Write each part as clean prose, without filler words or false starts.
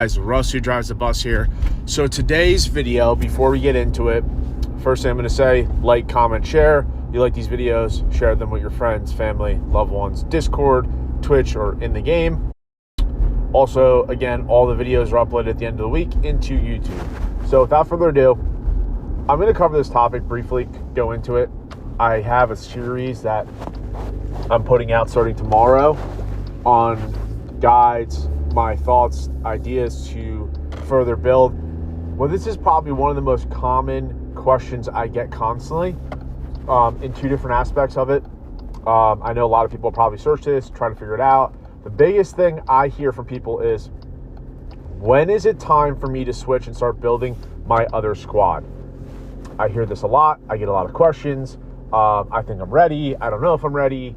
Guys, Russ who drives the bus here. So today's video, before we get into it, first thing I'm going to say, like, comment, share. If you like these videos, share them with your friends, family, loved ones, Discord, Twitch, or in the game. Also, again, all the videos are uploaded at the end of the week into YouTube. So without further ado, I'm going to cover this topic briefly, go into it. I have a series that I'm putting out starting tomorrow on guides, my thoughts, ideas to further build. Well, this is probably one of the most common questions I get constantly in two different aspects of it. I know a lot of people probably search this, try to figure it out. The biggest thing I hear from people is, when is it time for me to switch and start building my other squad? I hear this a lot. I get a lot of questions. I think I'm ready. I don't know if I'm ready.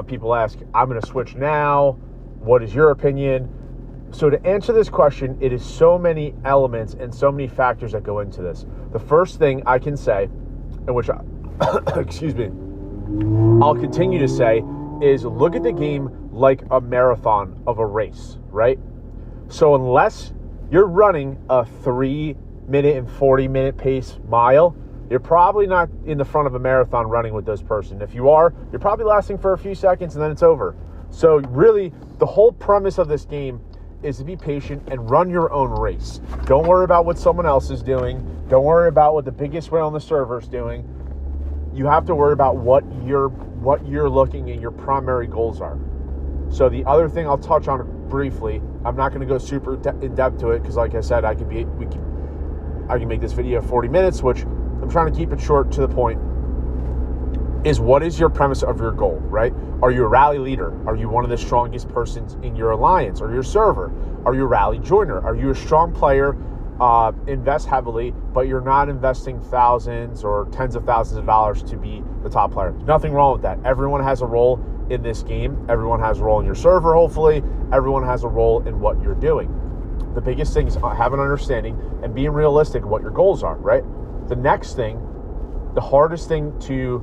People ask, I'm going to switch now. What is your opinion? So to answer this question, it is so many elements and so many factors that go into this. The first thing I can say, and which excuse me, I'll continue to say, is look at the game like a marathon of a race, right? So unless you're running a 3-minute and 40-minute pace mile, you're probably not in the front of a marathon running with this person. If you are, you're probably lasting for a few seconds and then it's over. So really, the whole premise of this game is to be patient and run your own race. Don't worry about what someone else is doing. Don't worry about what the biggest whale on the server is doing. You have to worry about what you're looking and your primary goals are. So the other thing I'll touch on briefly, I'm not going to go super in depth to it because, like I said, I can make this video 40 minutes, which I'm trying to keep it short to the point. Is what is your premise of your goal, right? Are you a rally leader? Are you one of the strongest persons in your alliance or your server? Are you a rally joiner? Are you a strong player, invest heavily, but you're not investing thousands or tens of thousands of dollars to be the top player? Nothing wrong with that. Everyone has a role in this game. Everyone has a role in your server, hopefully. Everyone has a role in what you're doing. The biggest thing is have an understanding and being realistic of what your goals are, right? The next thing, the hardest thing to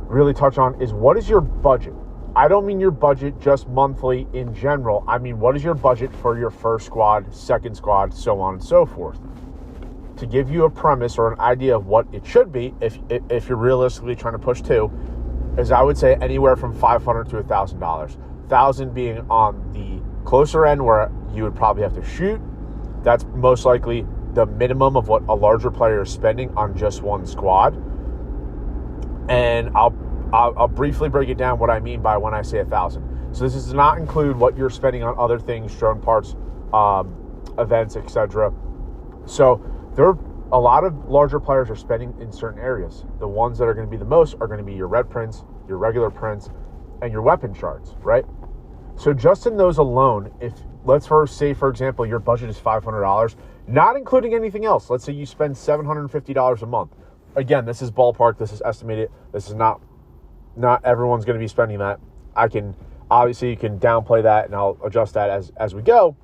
really touch on is, what is your budget? I don't mean your budget just monthly in general. I mean, what is your budget for your first squad, second squad, so on and so forth? To give you a premise or an idea of what it should be, if you're realistically trying to push to, is I would say anywhere from $500 to $1,000. $1,000 being on the closer end where you would probably have to shoot. That's most likely the minimum of what a larger player is spending on just one squad. And I'll briefly break it down what I mean by when I say 1,000. So this does not include what you're spending on other things, drone parts, events, etc. So there are a lot of larger players are spending in certain areas. The ones that are going to be the most are going to be your red prints, your regular prints, and your weapon shards, right? So just in those alone, if let's first say, for example, your budget is $500, not including anything else. Let's say you spend $750 a month. Again, this is ballpark. This is estimated. This is not everyone's going to be spending that. Obviously you can downplay that and I'll adjust that as we go.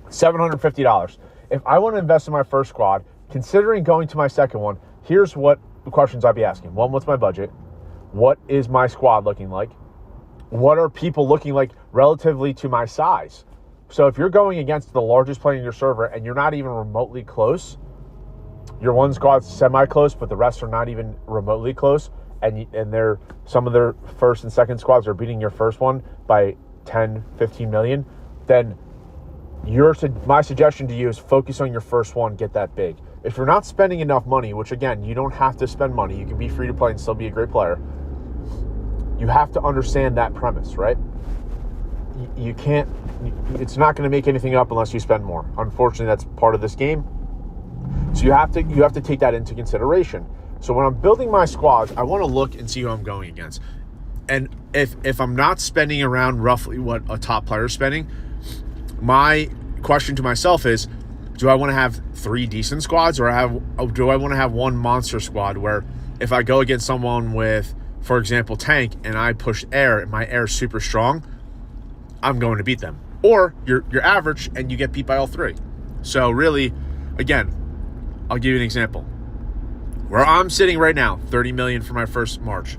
$750. If I want to invest in my first squad, considering going to my second one, here's what the questions I'd be asking. One, what's my budget? What is my squad looking like? What are people looking like relatively to my size? So if you're going against the largest player in your server and you're not even remotely close, your one squad's semi-close, but the rest are not even remotely close, and they're some of their first and second squads are beating your first one by 10, 15 million, then my suggestion to you is focus on your first one, get that big. If you're not spending enough money, which again, you don't have to spend money, you can be free to play and still be a great player, you have to understand that premise, right? You can't, it's not going to make anything up unless you spend more. Unfortunately, that's part of this game. So you have to take that into consideration. So when I'm building my squads, I want to look and see who I'm going against. And if I'm not spending around roughly what a top player is spending, my question to myself is, do I want to have 3 decent squads, or do I want to have one monster squad where if I go against someone with, for example, tank, and I push air and my air is super strong, I'm going to beat them. Or you're average and you get beat by all 3. So really, again, I'll give you an example. Where I'm sitting right now, 30 million for my first March.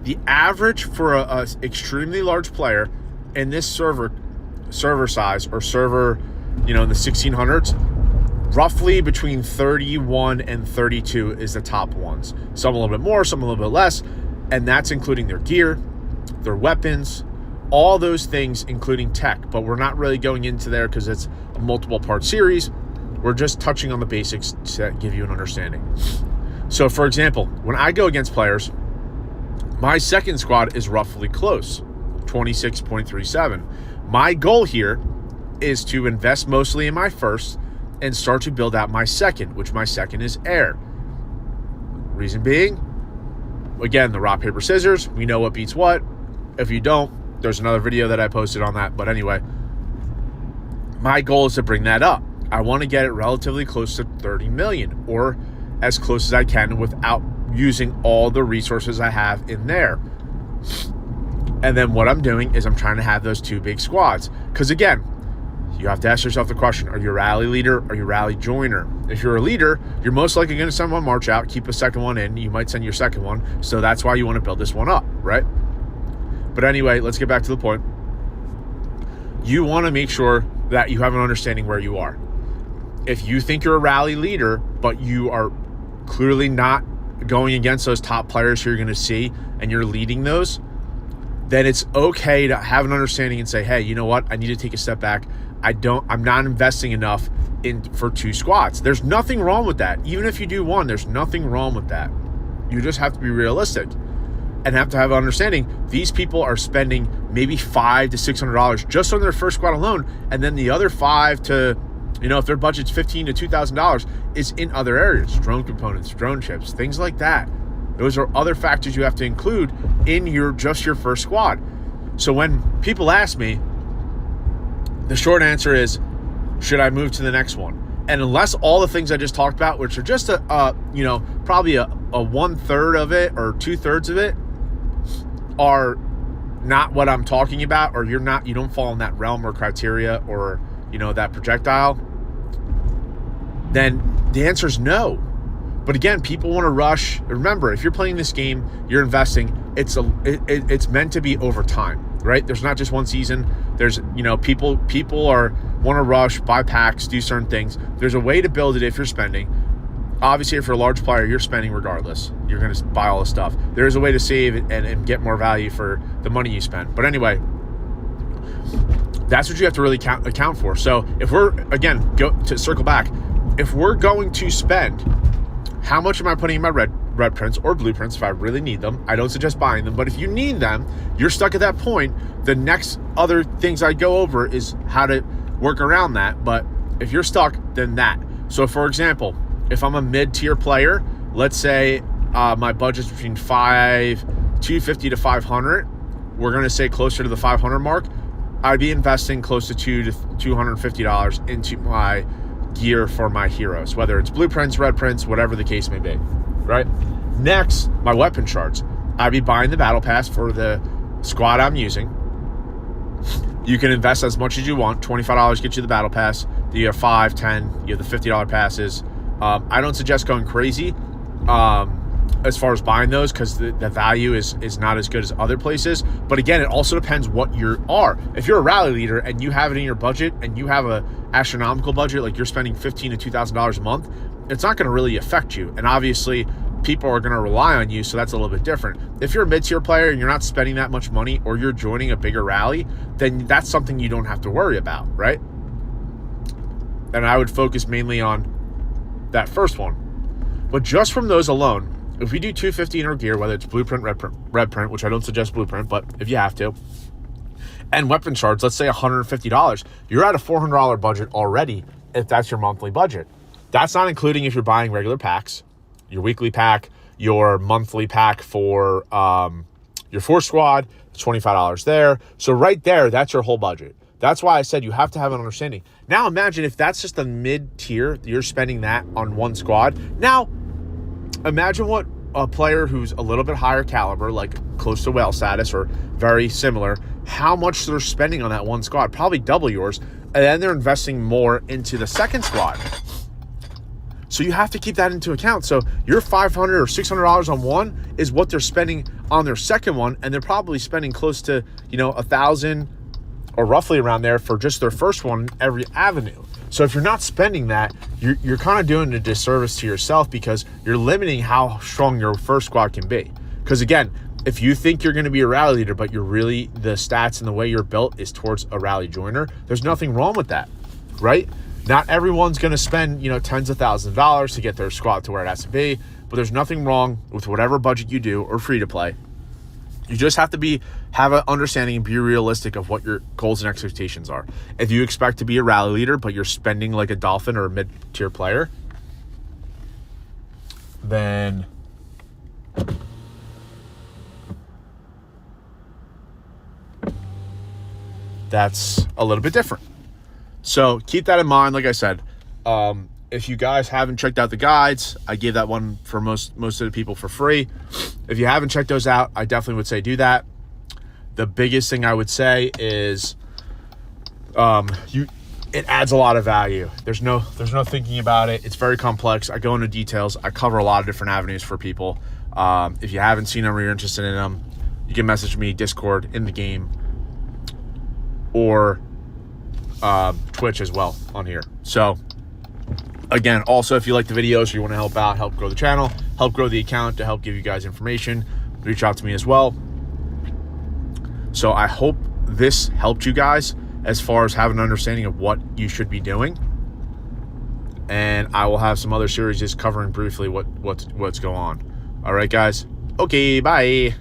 The average for a extremely large player in this server size or server in the 1600s, roughly between 31 and 32 is the top ones. Some a little bit more, some a little bit less, and that's including their gear, their weapons, all those things, including tech. But we're not really going into there because it's a multiple part series. We're just touching on the basics to give you an understanding. So for example, when I go against players, my second squad is roughly close, 26.37. My goal here is to invest mostly in my first and start to build out my second, which my second is air. Reason being, again, the rock, paper, scissors, we know what beats what. If you don't, there's another video that I posted on that. But anyway, my goal is to bring that up. I want to get it relatively close to 30 million or as close as I can without using all the resources I have in there. And then what I'm doing is I'm trying to have those two big squads. Because again, you have to ask yourself the question, are you a rally leader or are you a rally joiner? If you're a leader, you're most likely going to send one march out, keep a second one in. You might send your second one. So that's why you want to build this one up, right? But anyway, let's get back to the point. You want to make sure that you have an understanding where you are. If you think you're a rally leader, but you are clearly not going against those top players who you're going to see and you're leading those, then it's okay to have an understanding and say, hey, you know what? I need to take a step back. I'm not investing enough for two squads. There's nothing wrong with that. Even if you do one, there's nothing wrong with that. You just have to be realistic and have to have an understanding. These people are spending maybe $500 to $600 just on their first squad alone. And then the other $5 to, if their budget's $1,500 to $2,000 is in other areas, drone components, drone chips, things like that. Those are other factors you have to include in your first squad. So when people ask me, the short answer is, should I move to the next one? And unless all the things I just talked about, which are just probably a 1/3 of it or 2/3 of it, are not what I'm talking about, or you don't fall in that realm or criteria or that projectile, then the answer is no. But again, people want to rush. Remember, if you're playing this game, you're investing. It's meant to be over time, right? There's not just one season. There's people want to rush, buy packs, do certain things. There's a way to build it if you're spending. Obviously, if you're a large player, you're spending regardless. You're going to buy all the stuff. There is a way to save and get more value for the money you spend. But anyway, that's what you have to really account for. So if we're, again, go to circle back, if we're going to spend, how much am I putting in my red prints or blueprints if I really need them? I don't suggest buying them, but if you need them, you're stuck at that point. The next other things I go over is how to work around that. But if you're stuck, then that. So for example, if I'm a mid-tier player, let's say my budget's between $250 to $500. We're going to say closer to the 500 mark. I'd be investing close to $200 to $250 into my gear for my heroes, whether it's blueprints, red prints, whatever the case may be, right? Next, my weapon shards. I'd be buying the battle pass for the squad I'm using. You can invest as much as you want. $25 gets you the battle pass. You have $5, $10, you have the $50 passes. I don't suggest going crazy as far as buying those because the value is not as good as other places. But again, it also depends what you are. If you're a rally leader and you have it in your budget and you have a astronomical budget, like you're spending $1,500 to $2,000 a month, it's not going to really affect you. And obviously, people are going to rely on you, so that's a little bit different. If you're a mid-tier player and you're not spending that much money or you're joining a bigger rally, then that's something you don't have to worry about, right? And I would focus mainly on that first one. But just from those alone, if we do 250 in our gear, whether it's blueprint, red print, which I don't suggest blueprint, but if you have to, and weapon shards, let's say $150, you're at a $400 budget already if that's your monthly budget. That's not including if you're buying regular packs, your weekly pack, your monthly pack for your force squad, $25 there. So right there, that's your whole budget. That's why I said you have to have an understanding. Now imagine if that's just a mid-tier, you're spending that on one squad. Now, imagine what a player who's a little bit higher caliber, like close to whale status or very similar, how much they're spending on that one squad, probably double yours, and then they're investing more into the second squad. So you have to keep that into account. So your $500 or $600 on one is what they're spending on their second one, and they're probably spending close to, $1,000 or roughly around there for just their first one in every avenue. So if you're not spending that, you're kind of doing a disservice to yourself, because you're limiting how strong your first squad can be. Because again, if you think you're going to be a rally leader, but you're really, the stats and the way you're built is towards a rally joiner, there's nothing wrong with that, right? Not everyone's going to spend, tens of thousands of dollars to get their squad to where it has to be, but there's nothing wrong with whatever budget you do or free to play. You just have to have an understanding and be realistic of what your goals and expectations are. If you expect to be a rally leader, but you're spending like a Dolphin or a mid-tier player, then that's a little bit different. So keep that in mind. Like I said, if you guys haven't checked out the guides, I gave that one for most of the people for free. If you haven't checked those out, I definitely would say do that. The biggest thing I would say is it adds a lot of value. There's no thinking about it. It's very complex. I go into details. I cover a lot of different avenues for people. If you haven't seen them or you're interested in them, you can message me, Discord, in the game, or Twitch as well on here. So again, also, if you like the videos or you want to help out, help grow the channel, help grow the account to help give you guys information, reach out to me as well. So I hope this helped you guys as far as having an understanding of what you should be doing. And I will have some other series just covering briefly what's going on. All right, guys. Okay, bye.